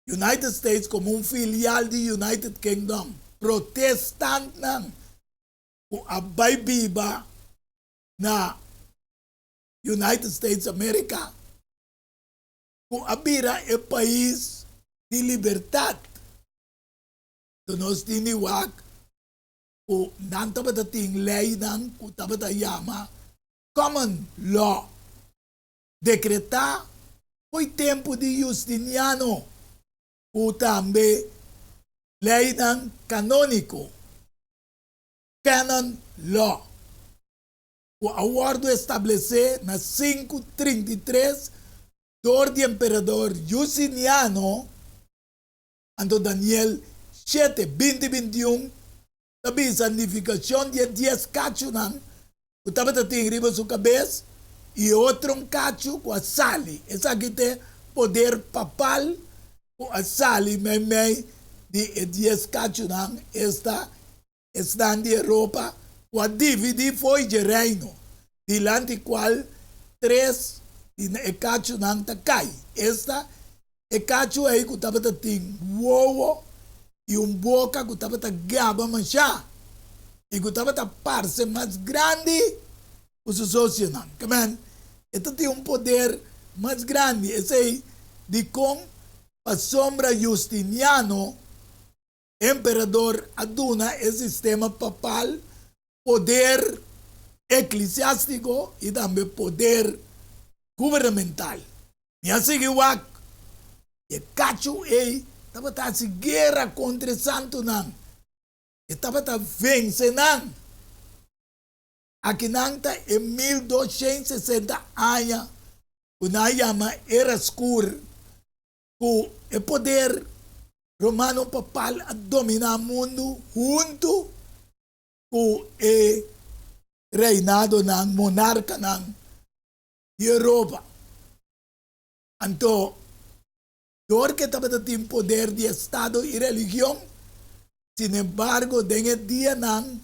United States como filial de United Kingdom, protestante o abay biba na United States America, o abira é país de liberdade. Então nós tiniwag o não estava ting lei não o estava yama common law decretar foi tempo de Justiniano o também lei não canônico canon law. O acordo estabelecer na 533 do imperador Justiniano ando Daniel 7, 20, 21 tabi santificação de 10 cachunan o estava tem riba sua cabeça e outro cacho com a sali. Essa aqui tem poder papal com a sali mei de 10 cachunan esta estão de Europa, o a dividir foi de reino, diante qual 3 e cacho não está cai. Esta é cacho aí que estava tem uovo e boca que estava gaba manchá e que estava parte mais grande o socio não. Camen, então tem poder mais grande. Esse aí de com a sombra Justiniano imperador aduna o sistema papal, poder eclesiástico e também poder governamental. E assim que o cacho estava a guerra contra santo não. Estava a vencer não. Aqui não está em 1260 anos, o Nayama era escuro, o poder romano papal a dominar o mundo junto com o reinado ng monarca ng Europa. Então, dor que estava tem poder de Estado e religião, sin embargo, dengue dia ng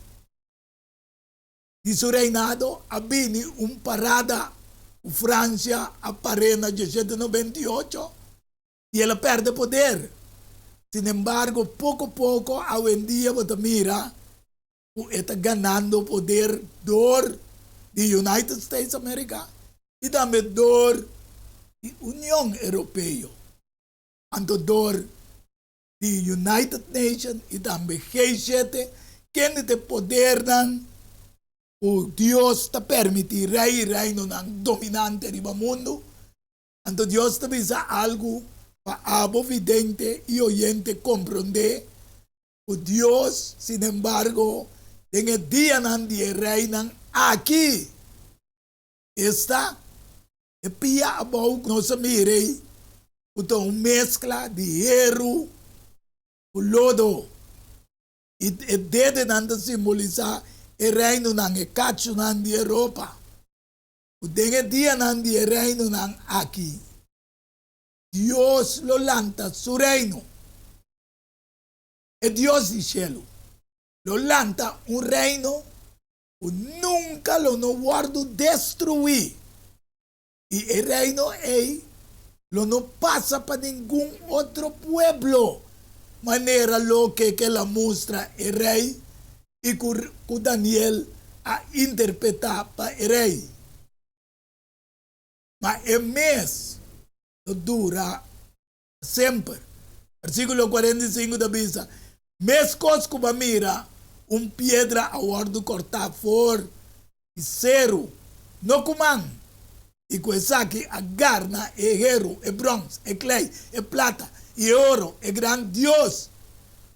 de seu reinado, abini parada França a parena de 1798 e ela perde poder. Sin embargo, pouco a pouco, hoje em dia, você mira, está ganhando poder dor de United States America e também dor de União Europeia. Então, dor de United Nations e também G7 quem te poder nan, o Deus te permitir reino nan dominante riba mundo. Então Deus te visa algo para abo vidente e oyente compreender. O Deus, sin embargo, en el día nan die reinan aqui. Esta é pia abau nossa mirei. Então mescla de hierro, o lodo. E dede nan te simbolizar e reino nan e cacho nan de Europa. O den dia nan de reino nan aqui. Deus lo lanta su reino. É Deus do cielo. Lo lanta un reino que nunca lo no guardo destruir. Y el reino lo no pasa para ningún otro pueblo. Manera lo que la muestra el rey y que Daniel a interpretar para el rey. Mas el mes no dura siempre. Versículo 45 da Bíblia. Mes cosco mira piedra a guardo cortar for e cero no comam e coisa que a garna e hierro e bronze e clay e plata e ouro e gran Dios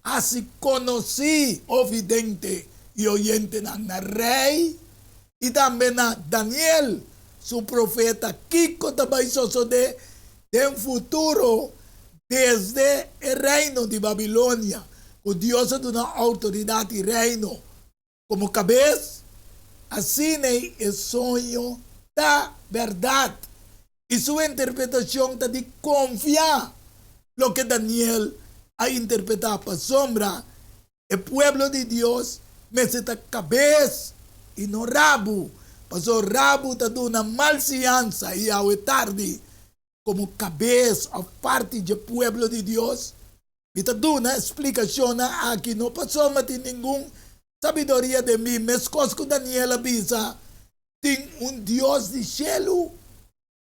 assim conheci o vidente e oyente na rei e também na Daniel su profeta Kiko também de futuro desde o reino de Babilônia. O Deus é uma autoridade e reino como cabeça, assim é o sonho da verdade. E sua interpretação está de confiar no que Daniel a interpretar para sombra. O povo de Deus necessita cabeça e não rabo. Mas o rabo está dando malciança e ao tarde como cabeça a parte do povo de Deus. E está dando uma explicação aqui. Não passou mas tem nenhuma sabedoria de mim. Mas coisa que Daniel avisa, tem Deus de cielo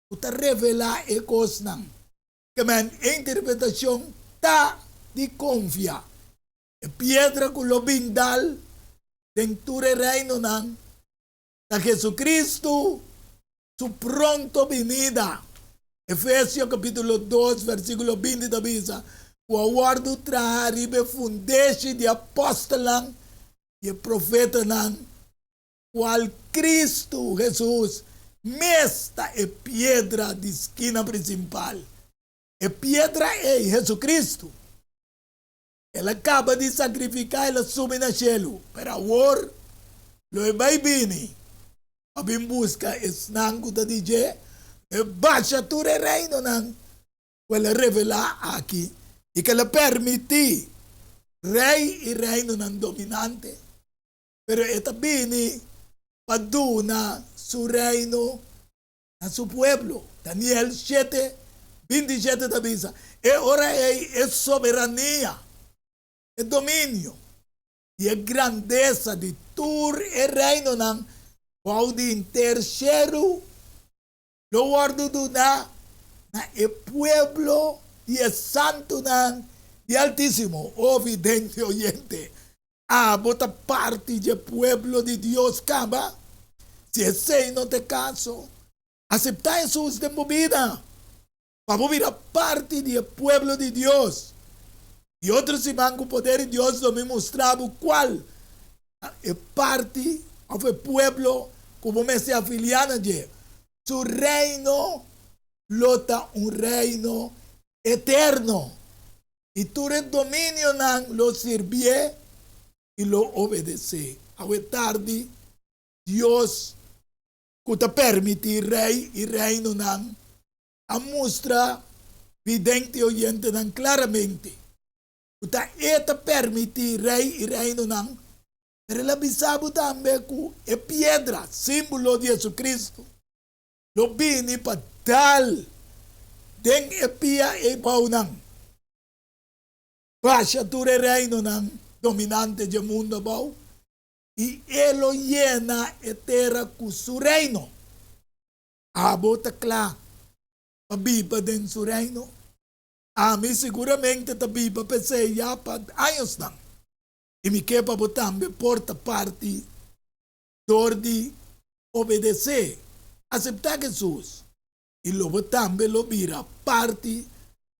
que está revelar e coisas. Que a interpretação está de confiar. A pedra que lo bindal dentro do reino da Jesucristo, su pronto venida. Efesios capítulo 2, versículo 20 da Bíblia. O aguardo traaribe fundeste de apóstolan e profeta qual Cristo Jesus mesta é pedra de esquina principal. E pedra é Jesus Ele acaba de sacrificar, ele sube no cielo. Pero agora, lo vai bini. Abim busca esnango da DJ, e baixa tu reino nan. Ele revela aqui. E que le permiti rei e reino nan dominante. Pero esta bini paduna su reino a su pueblo. Daniel 7, 27 da Bíblia. E ora é soberania, é domínio e a grandeza de tur e reino nan qual de terceiro lo guardo do na e pueblo e é santo nan e altíssimo, o vidente oyente. A bota parte de pueblo de Deus caba. Se esse não te caso, aceptar Jesus de movida. Para virar parte do pueblo de Deus. E outros irmãos com poder de Deus me mostrava qual é parte do pueblo como me se afiliando de. Su reino lota reino eterno. E tu domínio não lo servir e lo obedecer. A tarde, Deus que te permite rei e reino não a mostra vidente e oyente não claramente. Que te permite rei e reino não. Pero ele avisava também que é pedra, símbolo de Jesus Cristo. Lo bini para tal den e pia e pau não. Baixa tu reino não dominante do mundo bau. E ele llena a terra com seu reino. A bota claro. A Bíblia dentro do reino. A mim seguramente a Bíblia pensei já para anos não. E me quer para também porta parte de obedecer, aceitar Jesus. E logo também lo vira parte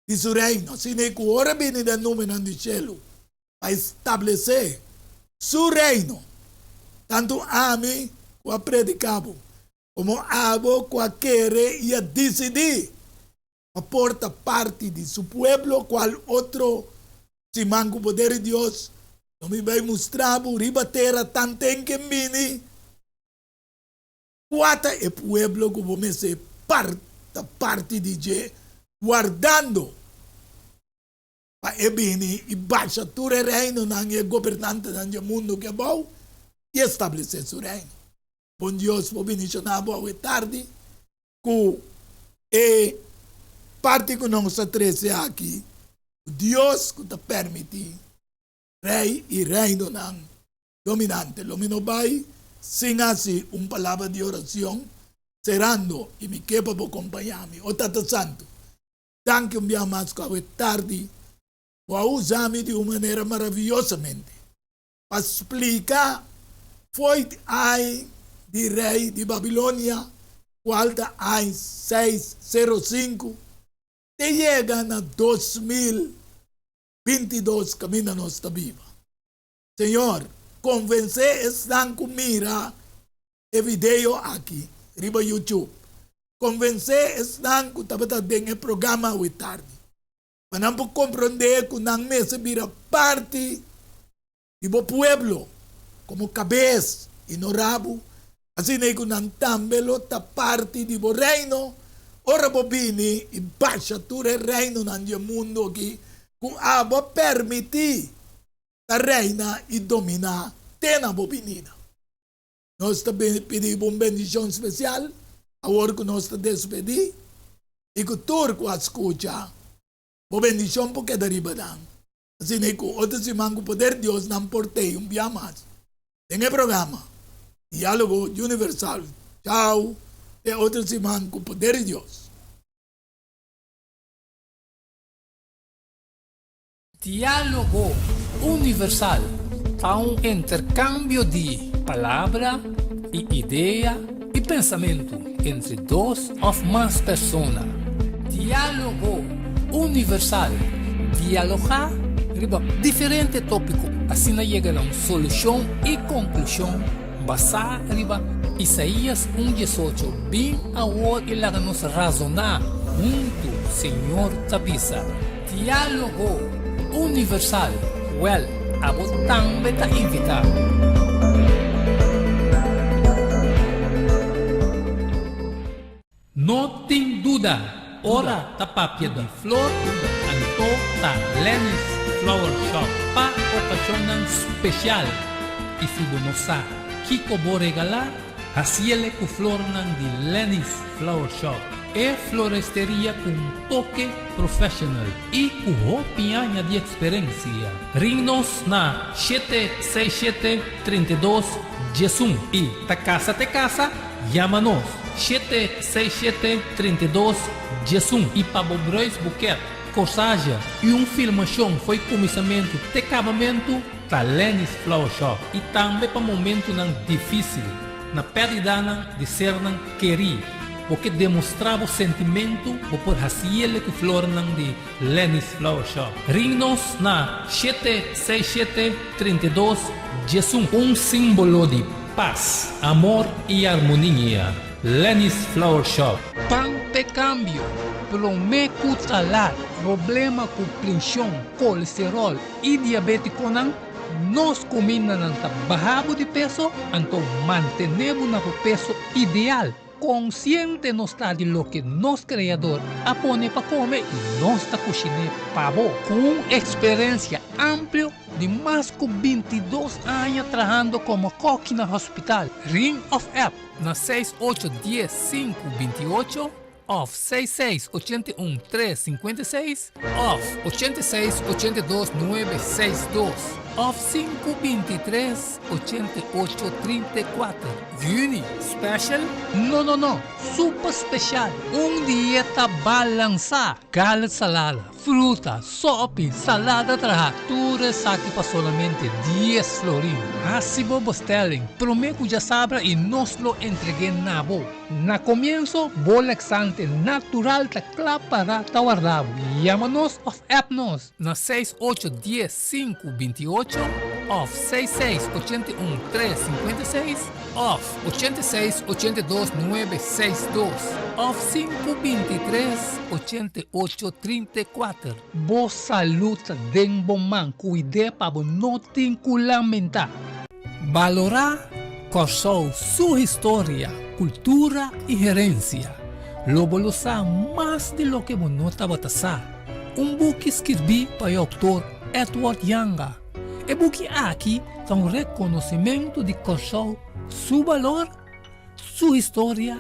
de seu reino. Assim é que ora viene da nome do cielo para estabelecer seu reino. Tanto a mim, que a predicavo, como abo que a querer e a decidir a porta parte de seu pueblo, qual outro se manco poder de Deus, não me vai mostrar, ribatera tanto em que mini, quata é pueblo que vou ser parte de je, guardando para ebini e baixa todo o reino na governante do mundo que é bom e estabelecer seu reino. Bom Deus, vou bendicionar boa tarde, que é parte que nós estamos aqui, Deus que te permite rei e reino não dominante. Lo mino vai, sin assim palavra de oração, cerrando e me quepa para acompanhar-me. O Tata Santo, danke um dia mais que a tarde, vou usar-me de uma maneira maravilhosamente para explicar foi ai de rei de Babilônia, qualta ai 605, te chega na 2022 caminho nossa viva. Senhor, convencer estão com mira e vídeo aqui, riba YouTube. Convencer estão com tabata den programa hoje tarde. Para não compreender que não me se vira parte do pueblo, como cabeça e no rabo, assim é que não também está parte do reino, ora bobini e baixa todo o reino no mundo aqui, com a permitir a reina e dominar tena bobinina. Nós também pedimos uma bendição especial, agora que nós despedimos, e que tudo que escuta, uma bendição porque deriva dan. Assim é que outro semana o poder de Deus não portei dia mais. Tem o programa Diálogo Universal. Tchau. E outra semana com o poder de Deus. Diálogo Universal. Há intercâmbio de palavra e ideia e pensamento entre duas ou mais pessoas. Diálogo Universal. Dialogar riba diferente tópico. Assim chega a uma solução e conclusão basada riba Isaías 1:18. Bem agora e lá nos razonar junto, Senhor Tabisa. Diálogo Universal. Well, abo também ta invita. Não tem dúvida. Ora tapapia de flor, anto ta Lenny's Flower Shop pa ocasión especial. E se você sabe que vou regalar, haciele com flor de Lenny's Flower Shop. É floresteria com toque profissional e com roupinha de experiência. Ring-nos na 767-32-11 e ta casa te casa, chama-nos 767-32-11 e para Bobreis Buquet, corsagem e filmação foi começamento de acabamento da Lenny's Flower Shop e também para momento difícil, na perda de ser querido. Porque demonstrava o sentimento por fazer que flor de Lenny's Flower Shop. Ring-nos na 767-32-11, símbolo de paz, amor e harmonia. Lenny's Flower Shop. Pan de cambio, prometo talar, problema com pressão, colesterol e diabetes nós combinamos bajamos de peso, então mantenemos o peso ideal. Consciente não está de lo que nosso criador apone para comer e nossa cozinha pavo com experiência ampla de mais de 22 anos trabalhando como coque no hospital. Ring of App na 6810-528 off 6681-356 off 8682-962 of 523-8834. Uni Special? No. Super special. Dieta balansa. Kalat salada, fruta, sopi, salada traha. Tura saki pa solamente 10 florin. Hasibo bosteling. Prometo ya sabra y nos lo entregué nabo. Na comienzo, bolexante natural ta para tawardabo. Llámanos of appnos. Na 6810-528 of 6681-356 of 8682-962 of 523-8834. Bo saluta den bomman cuide pa bo notin kulamenta. Valorar Corsou su historia, cultura y herencia. Lo bolosa más de lo que bonota batasa. Buque escrevi para o autor Edward Yanga. E buque aqui está reconhecimento de Corsou, su valor, su historia,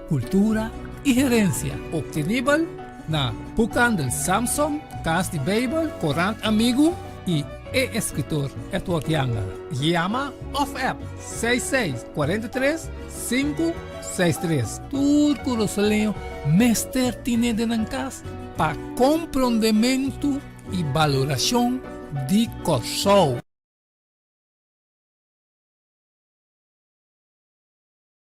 cultura y herencia. Obtenível na Bucan del Samsung, Cas de Babel, Corant Amigo y escritor Edward Yanga. Llama of app 6643-563. Turco Rosaleo, Mester Tine de Nancas, para compreendimento e valoração de Corsou.